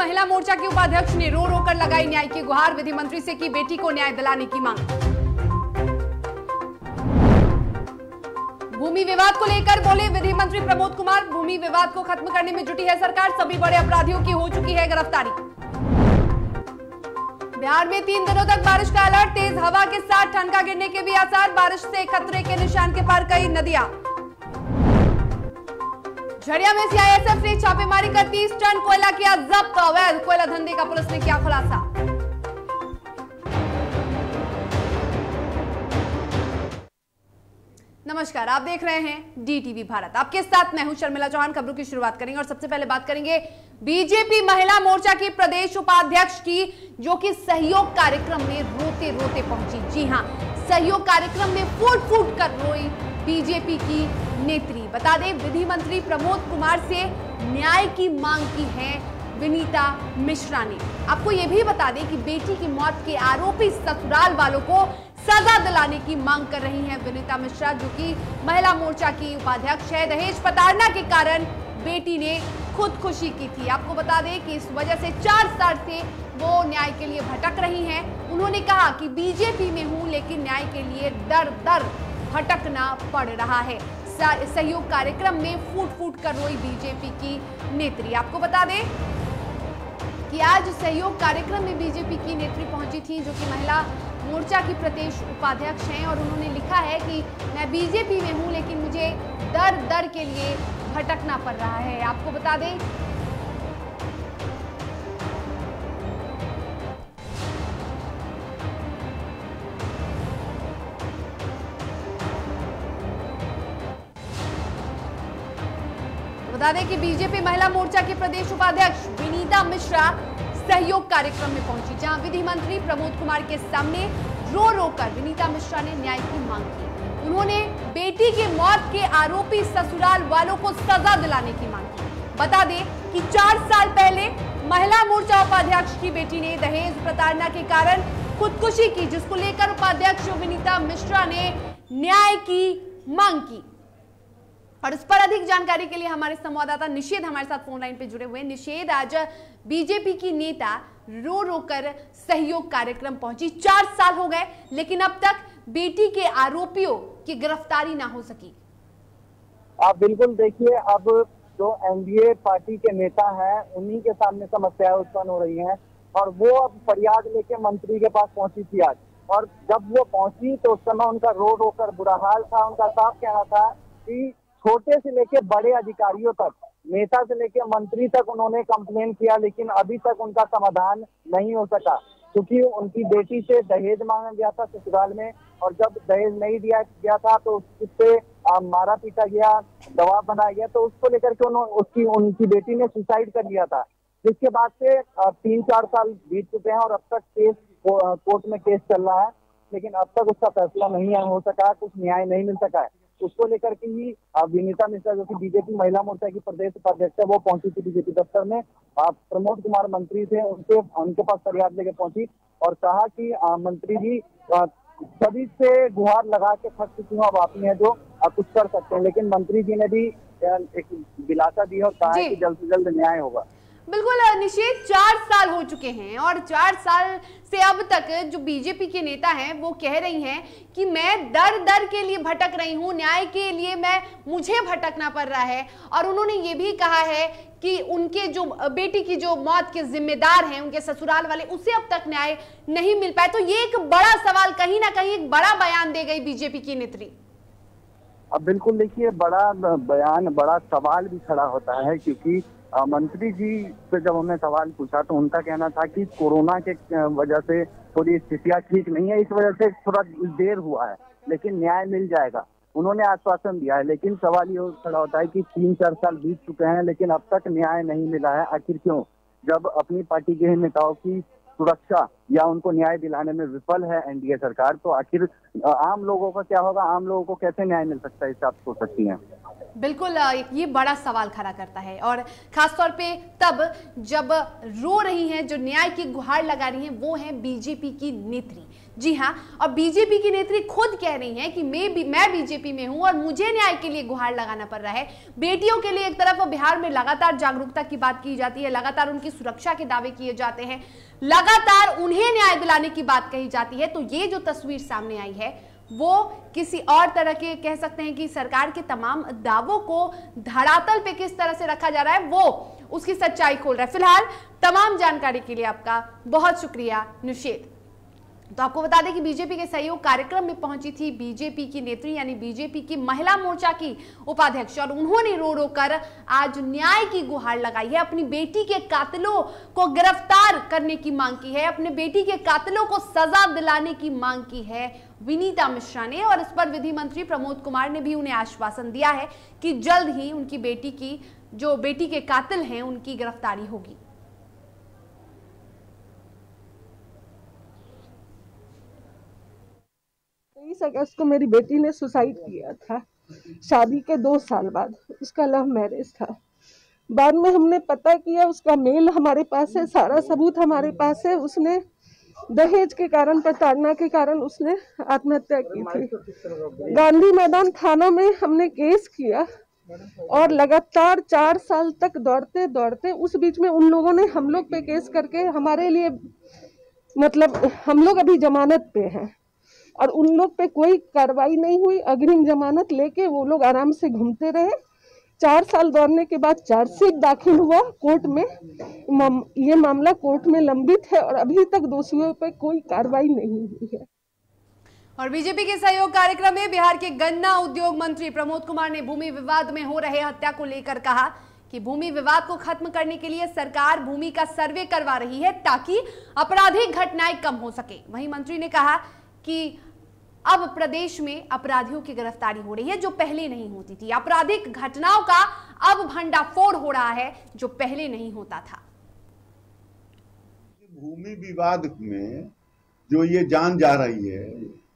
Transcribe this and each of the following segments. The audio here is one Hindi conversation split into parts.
महिला मोर्चा के उपाध्यक्ष ने रो रो कर लगाई न्याय की गुहार। विधि मंत्री से की बेटी को न्याय दिलाने की मांग। भूमि विवाद को लेकर बोले विधि मंत्री प्रमोद कुमार। भूमि विवाद को खत्म करने में जुटी है सरकार। सभी बड़े अपराधियों की हो चुकी है गिरफ्तारी। बिहार में 3 दिनों तक बारिश का अलर्ट। तेज हवा के साथ ठनका गिरने के भी आसार। बारिश से खतरे के निशान के पार कई नदियां। झरिया में सीआईएसएफ ने छापेमारी कर 30 टन कोयला किया जब्त। अवैध कोयला धंधे का पुलिस ने किया खुलासा। नमस्कार, आप देख रहे हैं डीटीवी भारत। आपके साथ मैं हूं शर्मिला चौहान। खबरों की शुरुआत करेंगे और सबसे पहले बात करेंगे बीजेपी महिला मोर्चा की प्रदेश उपाध्यक्ष की, जो कि सहयोग कार्यक्रम में रोते रोते पहुंची। जी हां, सहयोग कार्यक्रम में फूट फूट कर रोई बीजेपी की नेत्री। बता दें, विधि मंत्री प्रमोद कुमार से न्याय की मांग की है विनीता मिश्रा ने। आपको यह भी बता दें कि बेटी की मौत के आरोपी ससुराल वालों को सजा दिलाने की मांग कर रही हैं विनीता मिश्रा, जो कि महिला मोर्चा की उपाध्यक्ष है। दहेज प्रताड़ना के कारण बेटी ने खुदकुशी की थी। आपको बता दें कि इस वजह से 4 साल से वो न्याय के लिए भटक रही हैं। उन्होंने कहा कि बीजेपी में हूं लेकिन न्याय के लिए दर दर भटकना पड़ रहा है। सहयोग कार्यक्रम में फूट फूट कर रोई बीजेपी की नेत्री। आपको बता दें कि आज सहयोग कार्यक्रम में बीजेपी की नेत्री पहुंची थी, जो कि महिला मोर्चा की प्रदेश उपाध्यक्ष हैं, और उन्होंने लिखा है कि मैं बीजेपी में हूं लेकिन मुझे दर दर के लिए भटकना पड़ रहा है। आपको बता दें कि बीजेपी महिला मोर्चा की प्रदेश उपाध्यक्ष विनीता मिश्रा सहयोग कार्यक्रम में पहुंची, जहां विधि मंत्री प्रमोद कुमार के सामने रो रो कर विनीता मिश्रा ने न्याय की मांग की। उन्होंने बेटी की मौत के आरोपी ससुराल वालों को सजा दिलाने की मांग की। बता दें कि 4 साल पहले महिला मोर्चा उपाध्यक्ष की बेटी ने दहेज प्रताड़ना के कारण खुदकुशी की, जिसको लेकर उपाध्यक्ष विनीता मिश्रा ने न्याय की मांग की। और इस पर अधिक जानकारी के लिए हमारे संवाददाता निषेध हमारे साथ फोन लाइन पे जुड़े हुए हैं। निषेध, आज बीजेपी की नेता रो रो कर सहयोग कार्यक्रम पहुंची। 4 साल हो गए लेकिन अब तक बेटी के आरोपियों की गिरफ्तारी ना हो सकी। आप बिल्कुल देखिए, अब जो एनडीए पार्टी के नेता हैं उन्हीं के सामने समस्याएं उत्पन्न हो रही हैं, और वो अब फरियाद लेके मंत्री के पास पहुंची थी आज। और जब वो पहुंची तो उस समय उनका रो रो कर बुरा हाल था। उनका साफ कहना था कि छोटे से लेके बड़े अधिकारियों तक, नेता से लेके मंत्री तक उन्होंने कंप्लेन किया, लेकिन अभी तक उनका समाधान नहीं हो सका, क्योंकि उनकी बेटी से दहेज मांगा गया था ससुराल में, और जब दहेज नहीं दिया गया था तो उससे मारा पीटा गया, दबाव बनाया गया, तो उसको लेकर के उनकी बेटी ने सुसाइड कर लिया था। जिसके बाद से 3-4 साल बीत चुके हैं और अब तक केस कोर्ट में केस चल रहा है, लेकिन अब तक उसका फैसला नहीं हो सका, कुछ न्याय नहीं मिल सका है। उसको लेकर के ही विनीता मिश्रा, जो कि बीजेपी महिला मोर्चा की प्रदेश उपाध्यक्ष है, वो पहुंची थी बीजेपी दफ्तर में। प्रमोद कुमार मंत्री थे, उनके पास फरियाद लेके पहुंची और कहा कि मंत्री जी सभी से गुहार लगा के थक चुकी हूँ, अब आप ही हैं जो कुछ कर सकते हैं। लेकिन मंत्री जी ने भी एक दिलासा दी और कहा है कि जल्द से जल्द न्याय होगा। बिल्कुल निषेध, 4 साल हो चुके हैं और 4 साल से अब तक जो बीजेपी के नेता हैं वो कह रही हैं कि मैं दर दर के लिए भटक रही हूं, न्याय के लिए मुझे भटकना पड़ रहा है। और उन्होंने ये भी कहा है कि उनके जो बेटी की जो मौत के जिम्मेदार हैं उनके ससुराल वाले, उसे अब तक न्याय नहीं मिल पाया। तो ये एक बड़ा सवाल, कहीं ना कहीं एक बड़ा बयान दे गई बीजेपी की नेत्री। अब बिल्कुल देखिए, बड़ा बयान, बड़ा सवाल भी खड़ा होता है, क्योंकि मंत्री जी से जब हमने सवाल पूछा तो उनका कहना था कि कोरोना के वजह से थोड़ी स्थितियां ठीक नहीं है, इस वजह से थोड़ा देर हुआ है, लेकिन न्याय मिल जाएगा। उन्होंने आश्वासन दिया है, लेकिन सवाल ये खड़ा होता है कि 3-4 साल बीत चुके हैं लेकिन अब तक न्याय नहीं मिला है। आखिर क्यों? जब अपनी पार्टी के नेताओं की सुरक्षा या उनको न्याय दिलाने में विफल है एनडीए सरकार, तो आखिर आम लोगों का क्या होगा? आम लोगों को कैसे न्याय मिल सकता है, इससे आप सोच सकती हैं। बिल्कुल, ये बड़ा सवाल खड़ा करता है और खासतौर पे तब जब रो रही हैं, जो न्याय की गुहार लगा रही हैं, वो हैं बीजेपी की नेत्री। जी हाँ, और बीजेपी की नेत्री खुद कह रही हैं कि मैं बीजेपी में हूं और मुझे न्याय के लिए गुहार लगाना पड़ रहा है। बेटियों के लिए एक तरफ बिहार में लगातार जागरूकता की बात की जाती है, लगातार उनकी सुरक्षा के दावे किए जाते हैं, लगातार उन्हें न्याय दिलाने की बात कही जाती है। तो ये जो तस्वीर सामने आई है वो किसी और तरह के, कह सकते हैं कि सरकार के तमाम दावों को धरातल पे किस तरह से रखा जा रहा है, वो उसकी सच्चाई खोल रहा है। फिलहाल तमाम जानकारी के लिए आपका बहुत शुक्रिया निषेध। तो आपको बता दें कि बीजेपी के सहयोग कार्यक्रम में पहुंची थी बीजेपी की नेत्री, यानी बीजेपी की महिला मोर्चा की उपाध्यक्ष, और उन्होंने रो रो कर आज न्याय की गुहार लगाई है। अपनी बेटी के कातिलों को गिरफ्तार करने की मांग की है, अपने बेटी के कातिलों को सजा दिलाने की मांग की है विनीता मिश्रा ने। और इस पर विधि मंत्री प्रमोद कुमार ने भी उन्हें आश्वासन दिया है कि जल्द ही उनकी बेटी की, जो बेटी के कातिल हैं, उनकी गिरफ्तारी होगी। अगस्त को मेरी बेटी ने सुसाइड किया था, शादी के 2 साल बाद। उसका लव मैरिज था। बाद में हमने पता किया, उसका मेल हमारे पास है, सारा सबूत हमारे पास है। उसने दहेज के कारण, प्रताड़ना के कारण उसने आत्महत्या की थी। गांधी मैदान थाना में हमने केस किया और लगातार 4 साल तक दौड़ते दौड़ते, उस बीच में उन लोगों ने हम लोग पे केस करके हमारे लिए, मतलब हम लोग अभी जमानत पे हैं और उन लोग पे कोई कार्रवाई नहीं हुई। अग्रिम जमानत लेके वो लोग आराम से घूमते रहे। 4 साल दौड़ने के बाद चार्जशीट दाखिल हुआ कोर्ट में। ये मामला कोर्ट में लंबित है और अभी तक दोषियों पे कोई कार्रवाई नहीं हुई है। और बीजेपी के सहयोग कार्यक्रम में बिहार के गन्ना उद्योग मंत्री प्रमोद कुमार ने भूमि विवाद में हो रहे हत्या को लेकर कहा कि भूमि विवाद को खत्म करने के लिए सरकार भूमि का सर्वे करवा रही है ताकि आपराधिक घटनाएं कम हो सके। वहीं मंत्री ने कहा कि अब प्रदेश में अपराधियों की गिरफ्तारी हो रही है, जो पहले नहीं होती थी। आपराधिक घटनाओं का अब भंडाफोड़ हो रहा है, जो पहले नहीं होता था। भूमि विवाद में जो ये जान जा रही है,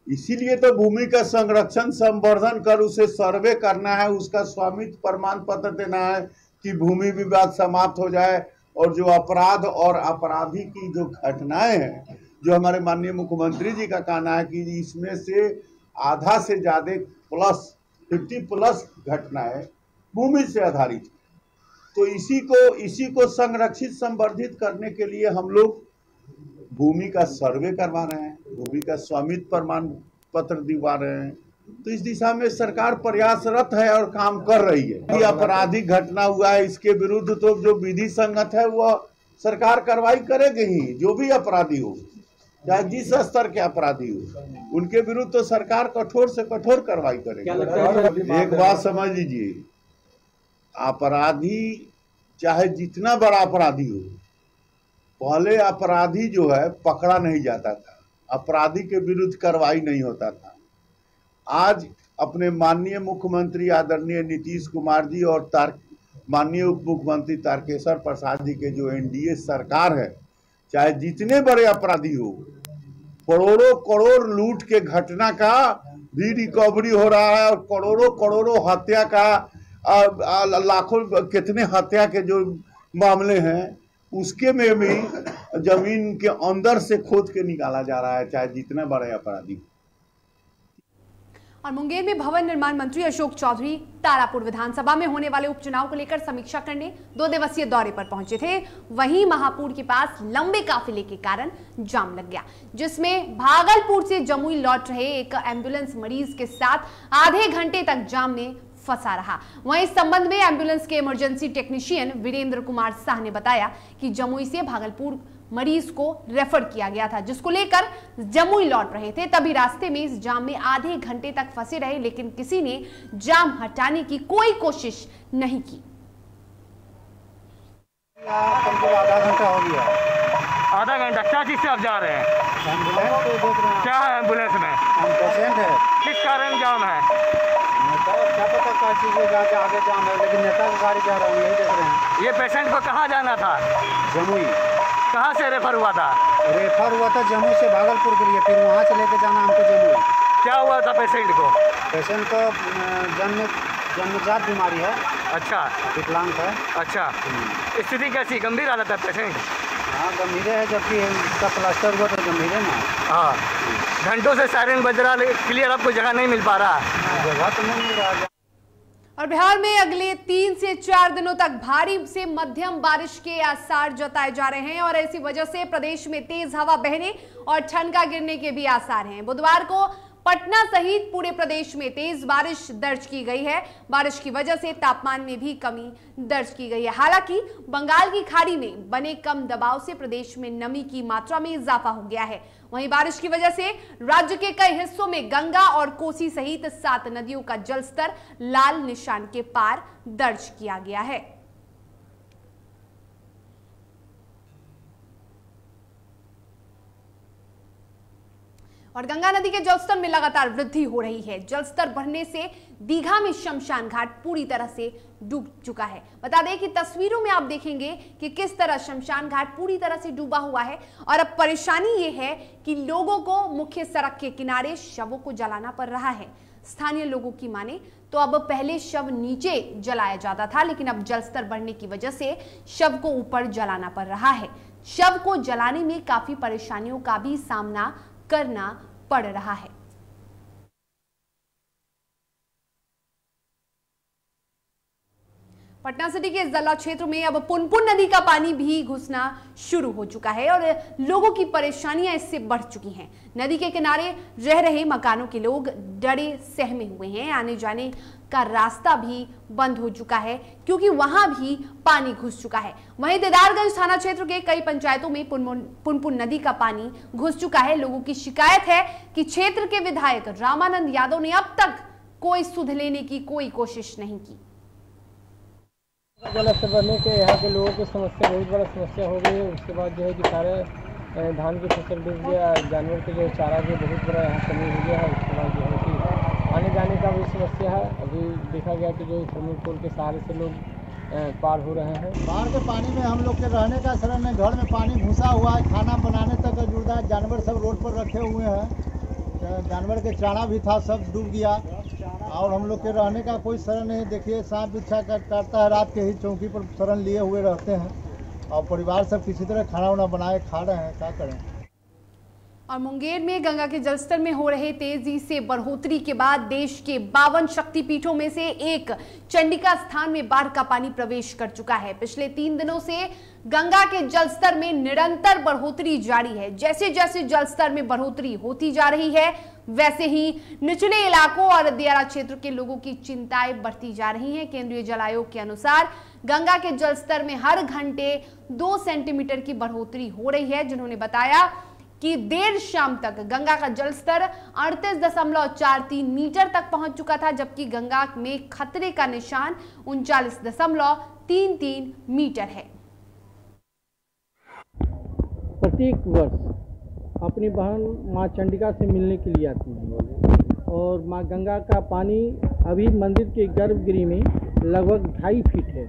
इसीलिए तो भूमि का संरक्षण, संवर्धन कर उसे सर्वे करना है, उसका स्वामित्व प्रमाण पत्र देना है कि भूमि विवाद समाप्त हो जाए। और जो अपराध और अपराधी की जो घटनाएं हैं, जो हमारे माननीय मुख्यमंत्री जी का कहना है कि इसमें से आधा से ज्यादा प्लस 50+ घटनाएं भूमि से आधारित, तो इसी को संरक्षित, संवर्धित करने के लिए हम लोग भूमि का सर्वे करवा रहे हैं, भूमि का स्वामित्व प्रमाण पत्र दिलवा रहे हैं। तो इस दिशा में सरकार प्रयासरत है और काम कर रही है। कि आपराधिक घटना हुआ है, इसके विरुद्ध तो जो विधि संगत है वह सरकार कार्रवाई करेगी ही। जो भी अपराधी हो, चाहे जिस स्तर के अपराधी हो, उनके विरुद्ध तो सरकार कठोर से कठोर कार्रवाई करेगी। एक बात समझ लीजिए, अपराधी चाहे जितना बड़ा अपराधी हो, पहले अपराधी जो है पकड़ा नहीं जाता था, अपराधी के विरुद्ध कार्रवाई नहीं होता था। आज अपने माननीय मुख्यमंत्री आदरणीय नीतीश कुमार जी और माननीय उप मुख्यमंत्री तारकेश्वर प्रसाद जी के जो एनडीए सरकार है, चाहे जितने बड़े अपराधी हो, करोड़ों करोड़ लूट के घटना का भी रिकवरी हो रहा है और करोड़ों करोड़ों हत्या का, लाखों कितने हत्या के जो मामले हैं, उसके में भी जमीन के अंदर से खोद के निकाला जा रहा है, चाहे जितने बड़े अपराधी। और मुंगेर में भवन निर्माण मंत्री अशोक चौधरी तारापुर विधानसभा में होने वाले उपचुनाव को लेकर समीक्षा करने 2 दिवसीय दौरे पर पहुंचे थे। वहीं महापुर के पास लंबे काफिले के कारण जाम लग गया, जिसमें भागलपुर से जमुई लौट रहे एक एम्बुलेंस मरीज के साथ आधे घंटे तक जाम में फंसा रहा। वहीं इस संबंध में एम्बुलेंस के इमरजेंसी टेक्नीशियन वीरेंद्र कुमार शाह ने बताया कि जमुई से भागलपुर मरीज को रेफर किया गया था, जिसको लेकर जमुई लौट रहे थे। तभी रास्ते में इस जाम में आधे घंटे तक फंसे रहे, लेकिन किसी ने जाम हटाने की कोई कोशिश नहीं की। आधा घंटा हो गया। आधा घंटा? क्या चीज से आप जा रहे हैं? एम्बुलेंस को देख रहे हैं। क्या है एम्बुलेंस में? हम पेशेंट है। किस कारण जाम है? क्या पता क्या चीज जाके आगे जाम है, लेकिन नेता की गाड़ी जा रहा है, यही देख रहे हैं। ये पेशेंट को कहाँ जाना था? जमुई। कहाँ से रेफर हुआ था? रेफर हुआ था जमुई से भागलपुर के लिए, फिर वहाँ से लेके जाना हमको जमुई। क्या हुआ था पेशेंट को? पेशेंट को जन्म जन्मजात बीमारी है। अच्छा, विकलांग है। अच्छा, स्थिति कैसी, गंभीर हालत है पेशेंट? हाँ गंभीर है, जबकि इसका प्लास्टर हुआ तो गंभीर है ना। हाँ, घंटों से सायरन बज रहा, क्लियर आपको जगह नहीं मिल पा रहा? जगह तो नहीं मिल रहा। और बिहार में अगले 3 से 4 दिनों तक भारी से मध्यम बारिश के आसार जताए जा रहे हैं और इसी वजह से प्रदेश में तेज हवा बहने और ठनका गिरने के भी आसार हैं। बुधवार को पटना सहित पूरे प्रदेश में तेज बारिश दर्ज की गई है। बारिश की वजह से तापमान में भी कमी दर्ज की गई है। हालांकि बंगाल की खाड़ी में बने कम दबाव से प्रदेश में नमी की मात्रा में इजाफा हो गया है। वहीं बारिश की वजह से राज्य के कई हिस्सों में गंगा और कोसी सहित 7 नदियों का जलस्तर लाल निशान के पार दर्ज किया गया है। और गंगा नदी के जलस्तर में लगातार वृद्धि हो रही है। जलस्तर बढ़ने से दीघा में शमशान घाट पूरी तरह से डूब चुका है। बता दें कि तस्वीरों में आप देखेंगे कि किस तरह शमशान घाट पूरी तरह से डूबा हुआ है और अब परेशानी ये है कि लोगों को मुख्य सड़क के किनारे शवों को जलाना पड़ रहा है। स्थानीय लोगों की माने तो अब पहले शव नीचे जलाया जाता था, लेकिन अब जलस्तर बढ़ने की वजह से शव को ऊपर जलाना पड़ रहा है। शव को जलाने में काफी परेशानियों का भी सामना करना पड़ रहा है। पटना सिटी के जला क्षेत्र में अब पुनपुन नदी का पानी भी घुसना शुरू हो चुका है और लोगों की परेशानियां इससे बढ़ चुकी हैं। नदी के किनारे रह रहे मकानों के लोग डरे सहमे हुए हैं। आने जाने का रास्ता भी बंद हो चुका है क्योंकि वहां भी पानी घुस चुका है। वहीं दीदारगंज थाना क्षेत्र के कई पंचायतों में पुनपुन नदी का पानी घुस चुका है। लोगों की शिकायत है कि क्षेत्र के विधायक रामानंद यादव ने अब तक कोई सुध लेने की कोई कोशिश नहीं की। जलस्तर बढ़ने के यहाँ के लोगों की समस्या बहुत बड़ा समस्या हो गई है। उसके बाद जो है कि सारे धान की फसल डूब गया, जानवर के जो चारा की बहुत बड़ा यहाँ कमी हो गया है। उसके बाद जो है कि आने जाने का भी समस्या है। अभी देखा गया कि जो स्विमिंग पूल के सहारे से लोग पार हो रहे हैं। बाढ़ के पानी में हम लोग के रहने का शरण में घर में पानी घुसा हुआ है, खाना बनाने तक का जुड़ता है। जानवर सब रोड पर रखे हुए हैं, जानवर के चारा भी था सब डूब गया और हम लोग के रहने का कोई शरण नहीं। देखिए सांप बिच्छा काटता है, रात के ही चौकी पर शरण लिए हुए रहते हैं और परिवार सब किसी तरह खाना वाना बनाए खा रहे हैं, क्या करें। और मुंगेर में गंगा के जलस्तर में हो रहे तेजी से बढ़ोतरी के बाद देश के 52 शक्तिपीठों में से एक चंडिका स्थान में बाढ़ का पानी प्रवेश कर चुका है। पिछले 3 दिनों से गंगा के जलस्तर में निरंतर बढ़ोतरी जारी है। जैसे जैसे जलस्तर में बढ़ोतरी होती जा रही है वैसे ही निचले इलाकों और दियारा क्षेत्र के लोगों की चिंताएं बढ़ती जा रही हैं। केंद्रीय जल आयोग के अनुसार गंगा के जलस्तर में हर घंटे 2 सेंटीमीटर की बढ़ोतरी हो रही है, जिन्होंने बताया कि देर शाम तक गंगा का जलस्तर 38.43 मीटर तक पहुंच चुका था, जबकि गंगा में खतरे का निशान 39.33 मीटर है। प्रत्येक वर्ष अपनी बहन माँ चंडिका से मिलने के लिए आती हैं और माँ गंगा का पानी अभी मंदिर के गर्भगृह में लगभग 2.5 फीट है।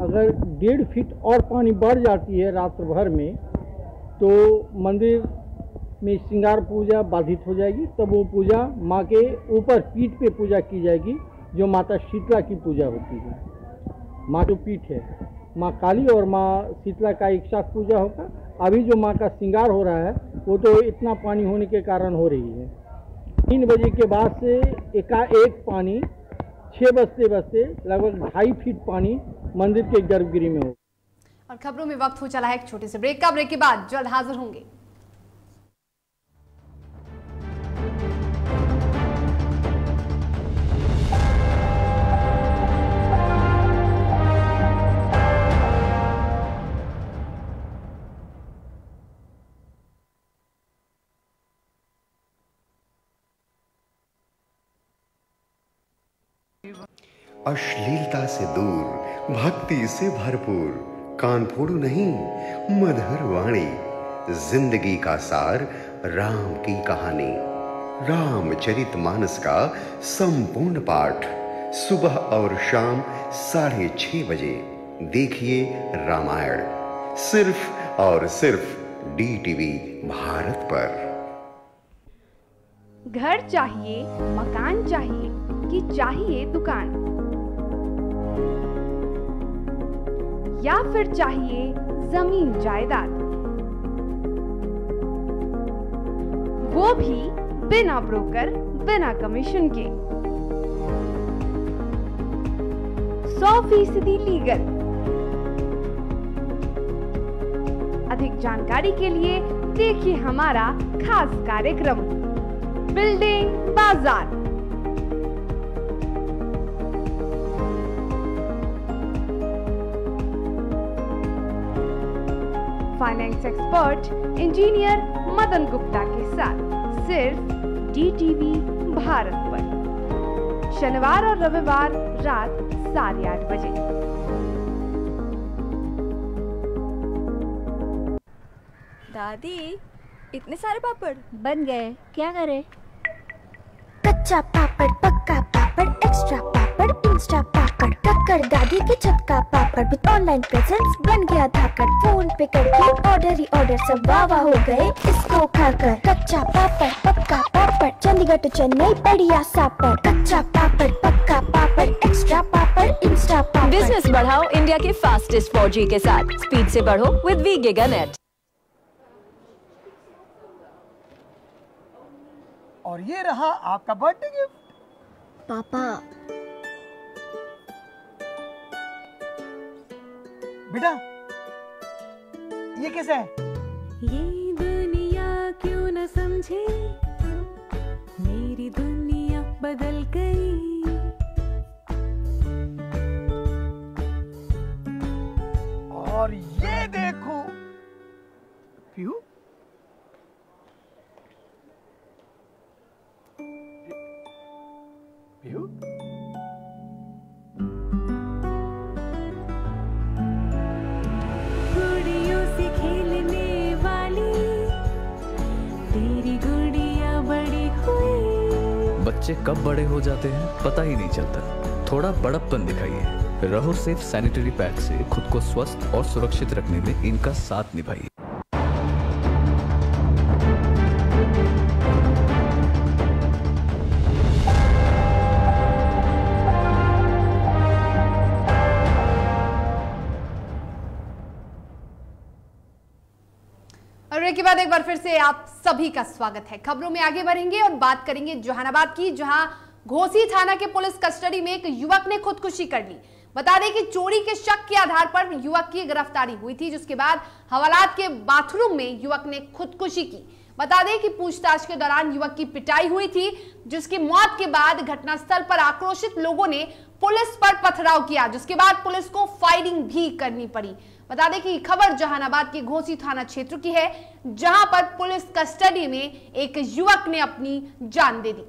अगर 1.5 फीट और पानी बढ़ जाती है रात्र भर में तो मंदिर में श्रृंगार पूजा बाधित हो जाएगी। तब वो पूजा माँ के ऊपर पीठ पे पूजा की जाएगी, जो माता शीतला की पूजा होती है। माँ जो पीठ है, माँ काली और माँ शीतला का एक साथ पूजा होगा। अभी जो माँ का श्रृंगार हो रहा है वो तो इतना पानी होने के कारण हो रही है। 3 बजे के बाद से एकाएक पानी 6 बजते लगभग 2.5 फीट पानी मंदिर के गर्भगृह में हो। और खबरों में वक्त हो चला है एक छोटे से ब्रेक का। ब्रेक के बाद जल्द हाजिर होंगे। अश्लीलता से दूर, भक्ति से भरपूर, कान फोड़ू नहीं मधुर वाणी, जिंदगी का सार राम की कहानी। रामचरितमानस का संपूर्ण पाठ सुबह और शाम 6:30 बजे देखिए रामायण, सिर्फ और सिर्फ DTV भारत पर। घर चाहिए, मकान चाहिए कि चाहिए दुकान, या फिर चाहिए जमीन जायदाद, वो भी बिना ब्रोकर, बिना कमीशन के, 100% लीगल। अधिक जानकारी के लिए देखिए हमारा खास कार्यक्रम बिल्डिंग बाजार। Finance expert engineer Madan Gupta के साथ सिर्फ DTV भारत पर, शनिवार और रविवार रात 8:30 बजे। दादी, इतने सारे पापड़ बन गए, क्या करे? कच्चा पापड़, पक्का पापड़, एक्स्ट्रा पापड़, इंस्टा पापड़, टक्कर दादी के छत का पापड़ विद ऑनलाइन प्रेजेंस बन गया धाकड़। फोन पे करके ऑर्डर ही ऑर्डर, सब वाह हो गए इसको खाकर। कच्चा पापड़, पक्का पापड़, चंडीगढ़ टू चेन्नई बढ़िया सापड़। कच्चा पापड़, पक्का पापड़, एक्स्ट्रा पापड़, इंस्टा पापड़। बिजनेस बढ़ाओ इंडिया के फास्टेस्ट 4G के साथ, स्पीड से बढ़ो विद वी गिगानेट। और ये रहा आपका बर्थडे गिफ्ट। पापा, बेटा ये कैसा है? ये दुनिया क्यों न समझे, मेरी दुनिया बदल गई। और ये देखो पीहू, पीहू गुड़ियों से खेलने वाली तेरी गुड़िया बड़ी हुई। बच्चे कब बड़े हो जाते हैं पता ही नहीं चलता। थोड़ा बड़प्पन दिखाइए। रहो सेफ सैनिटरी पैड से खुद को स्वस्थ और सुरक्षित रखने में इनका साथ निभाइए। ब्रेक के बाद एक बार फिर से आप सभी का स्वागत है। खबरों में आगे बढ़ेंगे और बात करेंगे जहानाबाद की, जहां घोसी थाना के पुलिस कस्टडी में एक युवक ने खुदकुशी कर ली। बता दें कि चोरी के शक के आधार पर युवक की गिरफ्तारी हुई थी, जिसके बाद हवालात के बाथरूम में युवक ने खुदकुशी की। बता दें कि पूछताछ के दौरान युवक की पिटाई हुई थी, जिसकी मौत के बाद घटनास्थल पर आक्रोशित लोगों ने पुलिस पर पथराव किया, जिसके बाद पुलिस को फायरिंग भी करनी पड़ी। बता दें कि खबर जहानाबाद के घोसी थाना क्षेत्र की है, जहां पर पुलिस कस्टडी में एक युवक ने अपनी जान दे दी।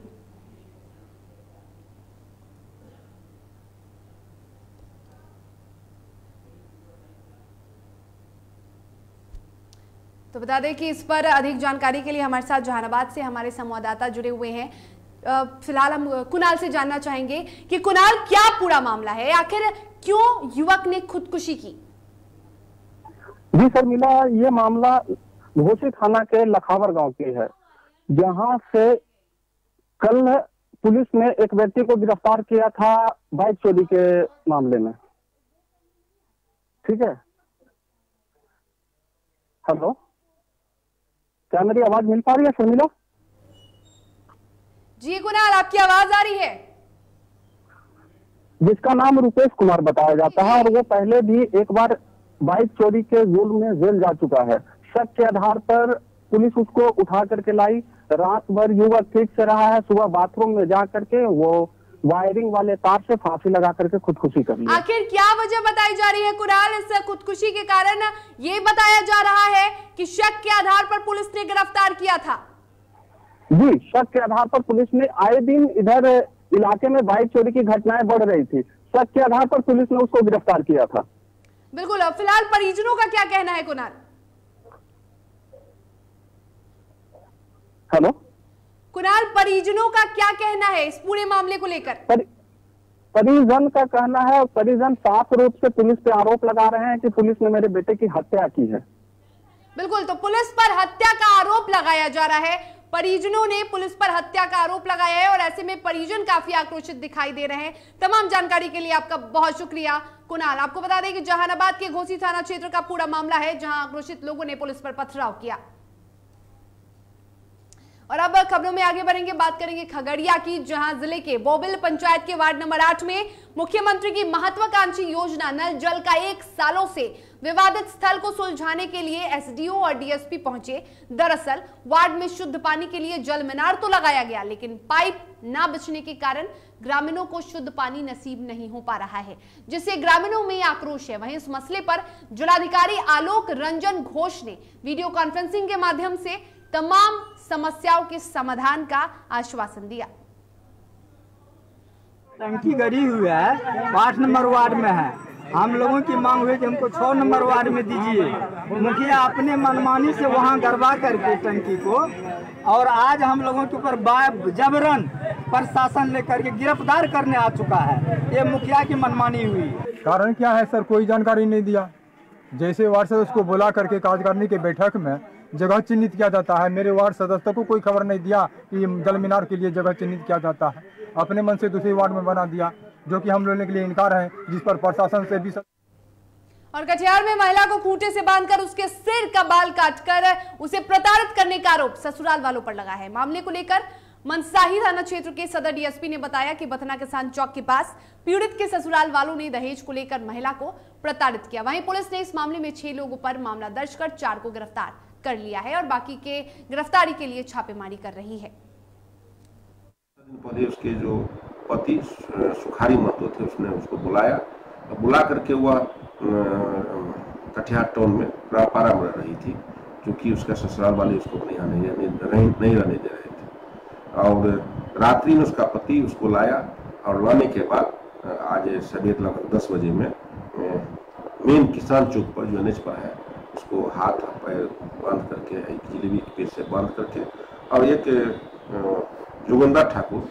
तो बता दें कि इस पर अधिक जानकारी के लिए हमारे साथ जहानाबाद से हमारे संवाददाता जुड़े हुए हैं। फिलहाल हम कुणाल से जानना चाहेंगे कि कुणाल, क्या पूरा मामला है, आखिर क्यों युवक ने खुदकुशी की? जी शर्मिला, ये मामला घोसी थाना के लखावर गांव की है, जहां से कल पुलिस ने एक व्यक्ति को गिरफ्तार किया था बाइक चोरी के मामले में। ठीक है, हेलो, क्या मेरी आवाज मिल पा रही है शर्मिला? जी कुणाल, आपकी आवाज आ रही है। जिसका नाम रुपेश कुमार बताया जाता है और वो पहले भी एक बार बाइक चोरी के जुर्म में जेल जा चुका है। शक के आधार पर पुलिस उसको उठा करके लाई। रात भर युवक ठीक से रहा है, सुबह बाथरूम में जा करके वो वायरिंग वाले तार से फांसी लगा करके खुदकुशी कर ली। आखिर क्या वजह बताई जा रही है कुणाल इस खुदकुशी के कारण? ये बताया जा रहा है कि शक के आधार पर पुलिस ने गिरफ्तार किया था। जी, शक के आधार पर पुलिस ने आए दिन इधर इलाके में बाइक चोरी की घटनाएं बढ़ रही थी। शक के आधार पर पुलिस ने उसको गिरफ्तार किया था। बिल्कुल। फिलहाल परिजनों का क्या कहना है कुणाल? हेलो कुणाल, परिजनों का क्या कहना है इस पूरे मामले को लेकर? परिजन का कहना है, परिजन साफ रूप से पुलिस पे आरोप लगा रहे हैं कि पुलिस ने मेरे बेटे की हत्या की है। बिल्कुल, तो पुलिस पर हत्या का आरोप लगाया जा रहा है। परिजनों ने पुलिस पर हत्या का आरोप लगाया है और ऐसे में परिजन काफी आक्रोशित दिखाई दे रहे हैं। तमाम जानकारी के लिए आपका बहुत शुक्रिया कुणाल। आपको बता दें कि जहानाबाद के घोसी थाना क्षेत्र का पूरा मामला है, जहां आक्रोशित लोगों ने पुलिस पर पथराव किया। और अब खबरों में आगे बढ़ेंगे, बात करेंगे खगड़िया की, जहां जिले के बोबिल पंचायत के वार्ड नंबर 8 में मुख्यमंत्री की महत्वाकांक्षी योजना नल जल का 1 सालों से विवादित स्थल को सुलझाने के लिए एसडीओ और डीएसपी पहुंचे। दरअसल वार्ड में शुद्ध पानी के लिए जल मीनार तो लगाया गया, लेकिन पाइप न बिछने के कारण ग्रामीणों को शुद्ध पानी नसीब नहीं हो पा रहा है, जिससे ग्रामीणों में आक्रोश है। वहीं इस मसले पर जिलाधिकारी आलोक रंजन घोष ने वीडियो कॉन्फ्रेंसिंग के माध्यम से तमाम समस्याओं के समाधान का आश्वासन दिया। टंकी गड़ी हुई है, 8 नंबर वार्ड में है। हम लोगों की मांग हुई कि हमको 6 नंबर वार्ड में दीजिए। मुखिया अपने मनमानी से वहां गड़बा करके टंकी को, और आज हम लोगों के ऊपर जबरन प्रशासन लेकर के गिरफ्तार करने आ चुका है। ये मुखिया की मनमानी हुई। कारण क्या है सर, कोई जानकारी नहीं दिया। जैसे वार्ड सदस्य को बुला करके कार्यकारिणी की बैठक में जगह चिन्हित किया जाता है, मेरे वार्ड सदस्य को कोई खबर नहीं दिया कि जल मीनार के लिए जगह चिन्हित किया जाता है। अपने मन से दूसरे वार्ड में बना दिया, जो कि हम लोगों के लिए इनकार है, जिस पर प्रशासन से भी। और कटिहार में महिला को खूंटे से बांधकर उसके सिर का बाल काटकर उसे प्रताड़ित करने का आरोप ससुराल वालों पर लगा है। मामले को लेकर मनसाही थाना क्षेत्र के सदर डीएसपी ने बताया कि बथना किसान चौक के पास पीड़ित के ससुराल वालों ने दहेज को लेकर महिला को प्रताड़ित किया। वहीं पुलिस ने इस मामले में 6 लोगों पर मामला दर्ज कर 4 को गिरफ्तार कर लिया है और बाकी के गिरफ्तारी के लिए छापेमारी कर रही है। पहले उसके जो पति सुखारी महतो थे, उसने उसको बुलाया, बुला करके वह कटिहार टाउन में रापारा में रही थी, क्योंकि उसका ससुराल वाले उसको यहाँ नहीं रहने दे रहे थे। और रात्रि में उसका पति उसको लाया और लाने के बाद आज सवेरे लगभग 10 बजे में मेन किसान चौक पर जो NH पर है, उसको हाथ पैर बांध करके, एक जिलेबी के पेट से बांध करके और एक जोगंदा ठाकुर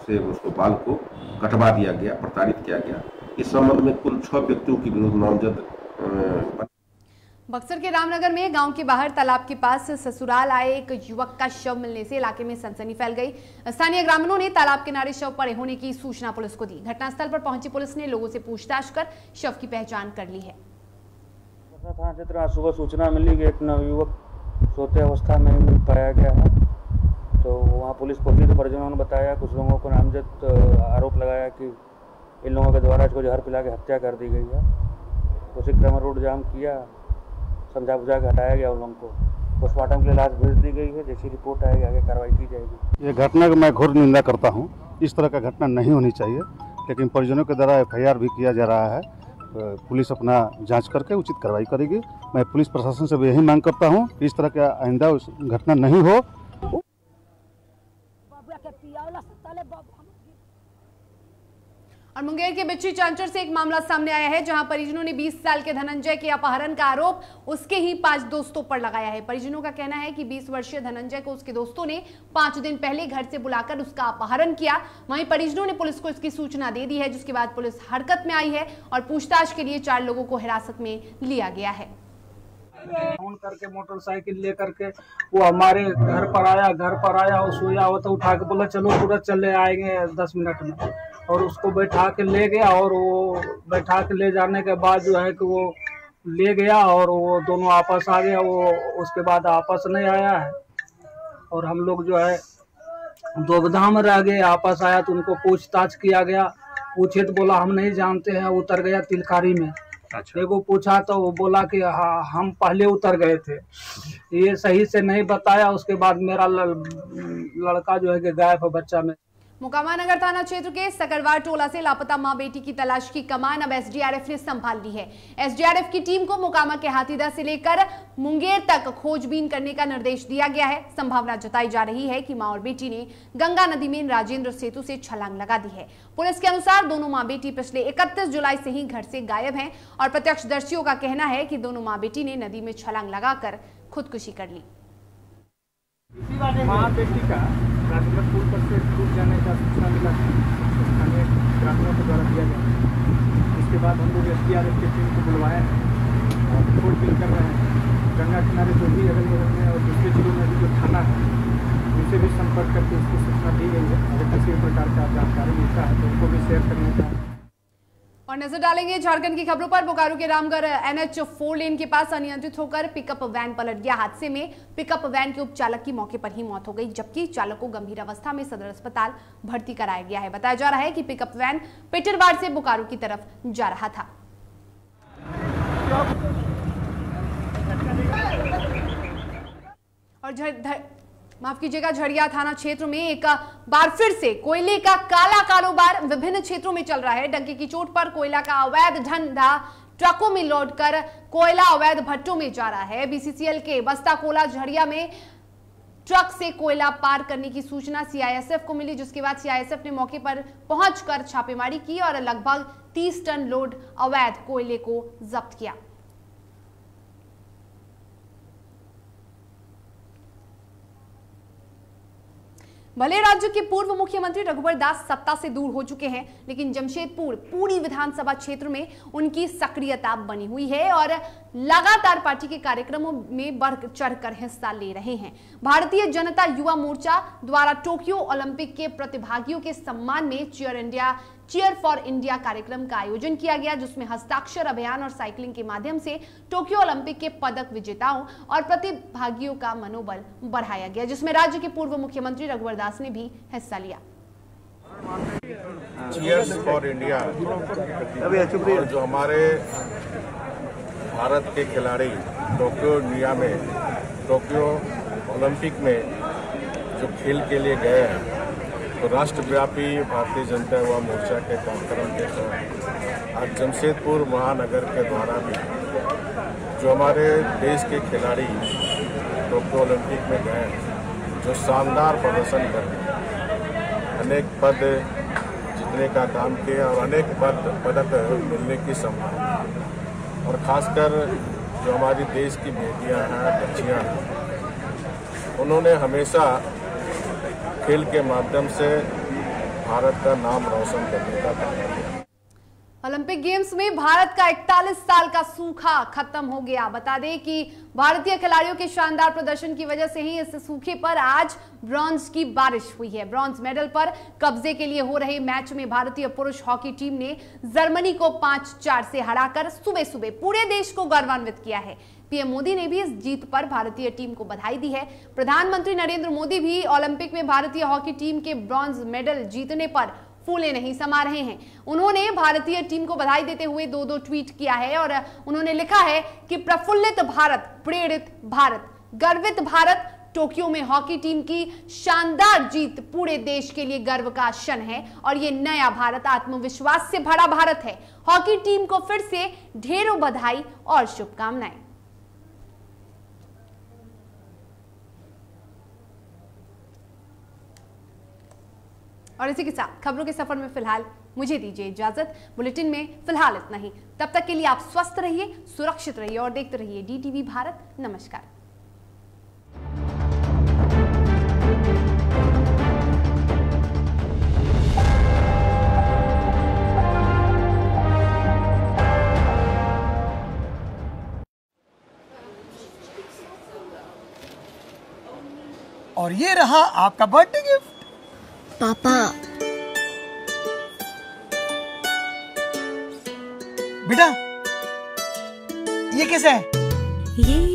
से उसको बाल को कटवा दिया गया, प्रताड़ित किया गया। इस संबंध में कुल 6 व्यक्तियों के विरुद्ध नामजद। बक्सर के रामनगर में गांव के बाहर तालाब के पास ससुराल आए एक युवक का शव मिलने से इलाके में सनसनी फैल गई। स्थानीय ग्रामीणों ने तालाब किनारे शव पड़े होने की सूचना पुलिस को दी। घटनास्थल पर पहुंची पुलिस ने लोगों से पूछताछ कर शव की पहचान कर ली है। थाना क्षेत्र आज सुबह सूचना मिली कि एक नवयुवक सोते अवस्था में मिल पाया गया है, तो वहाँ पुलिस पहुंची तो परिजनों ने बताया, कुछ लोगों को नामजद आरोप लगाया कि इन लोगों के द्वारा इसको जहर पिला के हत्या कर दी गई है। उसी क्रम रोड जाम किया, समझा बुझा के हटाया गया। उन लोगों को पोस्टमार्टम के लिए लाश भेज दी गई है। जैसी रिपोर्ट आएगी आगे कार्रवाई की जाएगी। ये घटना की मैं घोर निंदा करता हूँ। इस तरह का घटना नहीं होनी चाहिए, लेकिन परिजनों के द्वारा FIR भी किया जा रहा है। पुलिस अपना जांच करके उचित कार्रवाई करेगी। मैं पुलिस प्रशासन से भी यही मांग करता हूँ कि इस तरह का आइंदा घटना नहीं हो। और मुंगेर के बिच्छी चांचर से एक मामला सामने आया है, जहां परिजनों ने 20 साल के धनंजय के अपहरण का आरोप उसके ही 5 दोस्तों पर लगाया है। परिजनों का कहना है कि 20 वर्षीय धनंजय को उसके दोस्तों ने 5 दिन पहले घर से बुलाकर उसका अपहरण किया। वहीं परिजनों ने पुलिस को इसकी सूचना दे दी है, जिसके बाद पुलिस हरकत में आई है और पूछताछ के लिए 4 लोगों को हिरासत में लिया गया है। फोन करके मोटरसाइकिल लेकर के वो हमारे घर पर आया और सोया हुआ तो उठा के बोला चलो तुरंत चले आएंगे 10 मिनट में, और उसको बैठा के ले गया। और वो बैठा के ले जाने के बाद जो है कि वो ले गया और वो दोनों आपस आ गया। वो उसके बाद आपस नहीं आया है और हम लोग जो है दुविधा में रह गए। आपस आया तो उनको पूछताछ किया गया, पूछे तो बोला हम नहीं जानते हैं, उतर गया तिलकारी में। देखो पूछा तो वो बोला कि हम पहले उतर गए थे, ये सही से नहीं बताया। उसके बाद मेरा लड़का जो है कि गायब है बच्चा में। मोकामा नगर थाना क्षेत्र के सकरवार टोला से लापता मां बेटी की तलाश की कमान अब एसडीआरएफ ने संभाल ली है। एसडीआरएफ की टीम को मोकामा के हाथीदह से लेकर मुंगेर तक खोजबीन करने का निर्देश दिया गया है। संभावना जताई जा रही है कि मां और बेटी ने गंगा नदी में राजेंद्र सेतु से छलांग लगा दी है। पुलिस के अनुसार दोनों मां बेटी पिछले 31 जुलाई से ही घर से गायब हैं और प्रत्यक्षदर्शियों का कहना है कि दोनों मां बेटी ने नदी में छलांग लगाकर खुदकुशी कर ली। मां बेटी का राजेंद्र पुल पर से डूब जाने का सूचना मिला था, स्थानीय ग्रामीणों के द्वारा दिया गया। इसके बाद हम लोग एसडीआरएफ की टीम को बुलवाए हैं और खोजबीन कर रहे हैं। गंगा किनारे जो भी अगल बगल में और दूसरे जिलों में भी जो थाना है संपर्क करके उसकी सूचना दी गई है। अगर किसी भी प्रकार का जानकारी मिलता है तो उनको भी शेयर करने का। और नजर डालेंगे झारखंड की खबरों पर। बोकारो के रामगढ़ NH 4 लेन के पास अनियंत्रित होकर पिकअप वैन पलट गया। हादसे में पिकअप वैन के उपचालक की मौके पर ही मौत हो गई, जबकि चालक को गंभीर अवस्था में सदर अस्पताल भर्ती कराया गया है। बताया जा रहा है कि पिकअप वैन पेटरवाड़ से बोकारो की तरफ जा रहा था। और माफ कीजिएगा, झड़िया थाना क्षेत्र में एक बार फिर से कोयले का काला कारोबार विभिन्न क्षेत्रों में चल रहा है। डंके की चोट पर कोयला का अवैध धंधा ट्रकों में लौटकर कोयला अवैध भट्टों में जा रहा है। BCCL के बस्ता कोला झड़िया में ट्रक से कोयला पार करने की सूचना CISF को मिली, जिसके बाद CISF ने मौके पर पहुंचकर छापेमारी की और लगभग 30 टन लोड अवैध कोयले को जब्त किया। भले राज्य के पूर्व मुख्यमंत्री रघुवर दास सत्ता से दूर हो चुके हैं, लेकिन जमशेदपुर पूरी विधानसभा क्षेत्र में उनकी सक्रियता बनी हुई है और लगातार पार्टी के कार्यक्रमों में बढ़ चढ़कर हिस्सा ले रहे हैं। भारतीय जनता युवा मोर्चा द्वारा टोक्यो ओलंपिक के प्रतिभागियों के सम्मान में चीयर फॉर इंडिया कार्यक्रम का आयोजन किया गया, जिसमें हस्ताक्षर अभियान और साइकिलिंग के माध्यम से टोक्यो ओलंपिक के पदक विजेताओं और प्रतिभागियों का मनोबल बढ़ाया गया, जिसमें राज्य के पूर्व मुख्यमंत्री रघुवर दास ने भी हिस्सा लिया। चीयर्स फॉर इंडिया और जो हमारे भारत के खिलाड़ी टोक्यो ओलंपिक में जो खेल के लिए गए हैं, तो राष्ट्रव्यापी भारतीय जनता युवा मोर्चा के कार्यक्रम के तहत आज जमशेदपुर महानगर के द्वारा भी जो हमारे देश के खिलाड़ी टोक्यो ओलंपिक में गए, जो शानदार प्रदर्शन कर अनेक पद जीतने का काम किया और अनेक पदक मिलने की संभावना, और खासकर जो हमारी देश की बेटियां हैं, बच्चियां हैं, उन्होंने हमेशा खेल के माध्यम से भारत का नाम रोशन करने का काम किया। ओलंपिक गेम्स में भारत का 41 साल का सूखा खत्म हो गया। बता दें कि भारतीय खिलाड़ियों के शानदार प्रदर्शन की वजह से ही इस सूखे पर आज ब्रॉन्ज की बारिश हुई है। ब्रॉन्ज मेडल पर कब्जे के लिए हो रहे मैच में भारतीय पुरुष हॉकी टीम ने जर्मनी को 5-4 से हराकर सुबह सुबह पूरे देश को गौरवान्वित किया है। पीएम मोदी ने भी इस जीत पर भारतीय टीम को बधाई दी है। प्रधानमंत्री नरेंद्र मोदी भी ओलंपिक में भारतीय हॉकी टीम के ब्रॉन्ज मेडल जीतने पर फूले नहीं समा रहे हैं। उन्होंने भारतीय टीम को बधाई देते हुए 2 ट्वीट किया है और उन्होंने लिखा है कि प्रफुल्लित भारत, प्रेरित भारत, गर्वित भारत। टोक्यो में हॉकी टीम की शानदार जीत पूरे देश के लिए गर्व का क्षण है और ये नया भारत आत्मविश्वास से भरा भारत है। हॉकी टीम को फिर से ढेरों बधाई और शुभकामनाएं। और इसी के साथ खबरों के सफर में फिलहाल मुझे दीजिए इजाजत। बुलेटिन में फिलहाल इतना ही। तब तक के लिए आप स्वस्थ रहिए, सुरक्षित रहिए और देखते रहिए DTV भारत। नमस्कार। और ये रहा आपका बर्थडे गिफ्ट। पापा, बेटा ये कैसा है? ये